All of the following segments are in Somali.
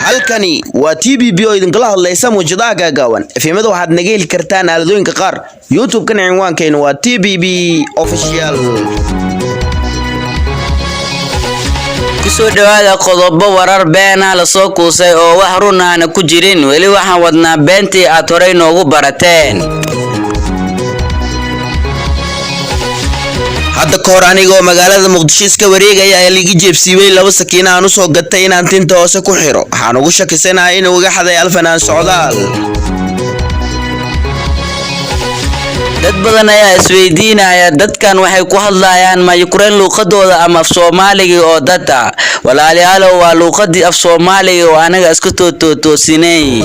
halkani waa TBB oo idinkala hadlaysa muujadaha gaagaaban efemada waxaad naga heli kartaan aaladooyinka qaar YouTube-kan cinwaankeena waa TBB official kusoo dhawaada qodobo warar been ah la soo kuusay oo wax run ah ku jirin weli waxaan wadnaa beentii aad horey noogu barateen hadda ka hor anigoo magaalada Muqdisho iska wareegaya ayaa liga jeebsiibay laba sakiin aan u soo gatay inaan tinta hoose ku xiro waxaan ugu shakisanahay inuu iga xaday alfanaan socdaal dad badan ayaa isweydiinaya dadkan waxay ku hadlayaan ma Ukraine luqadooda ama af Soomaaliga oo data walaalayaal waa luqadii af Soomaaliga oo anaga isku toosinay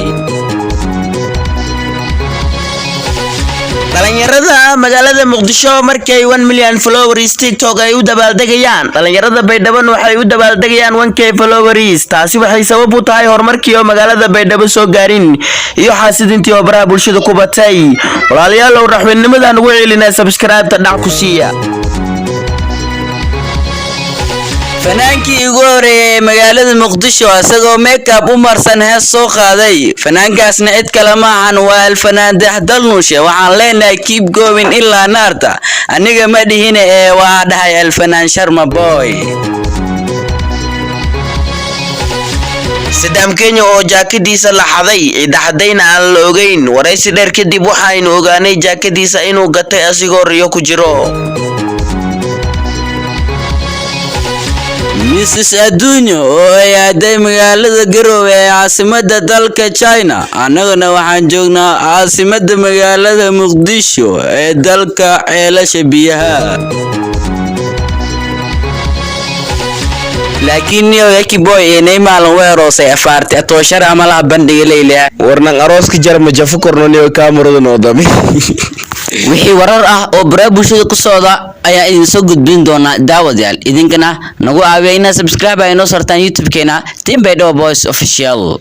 dhalinyarada magaalada Muqdisho markay 1 million followers TikTok ay u dabaaldegayaan dhalinyarada Baydhabo waxay u dabaaldegayaan 1k followers taasi waxay sabab u tahay horumarkii oo magaalada Baydhabo soo gaarin iyo xaasidintii oo baraha bulshada ku batay walaalayaal oo raxweynnimadan ugu celinaa subscribe-ta dhac ku siiya fanaankii ugu horeeyay magaalada Muqdisho asagoo makeup u marsan hees soo qaaday fanaankaasna cid kale ma ahan waa alfanaan Dahdal Nuushe waxaan leenahay keep going ilaa naarta aniga ma dhihin waa dhahay alfanaan Sharma Boy Saddam Kenya oo jaakadiisa la xaday dhaxdayna aan la ogeyn waraysi dheer kadib waxaynu ogaanay jaakadiisa inuu gatay asigoo riyo ku jiro Mrs. Adunyo oo ay aaday magaalada Garowe ee caasimadda dalka China annagana waxaan joognaa caasimadda magaalada Muqdisho ee dalka ceelasha biyaha laakiin Yaki Boy inay maalin weerosay afaarti atooshar ama la bandhigay leeyahay warnan arooska jarma jafu kornoniyo kaamarada noodami wixii warar ah oo baraha bulshada ku socda ayaa idin soo gudbin doona daawadayaal idinkana nagu caawiya inaad subscribe ay noo sartaan YouTube-keena Team Baydhabo Boys Official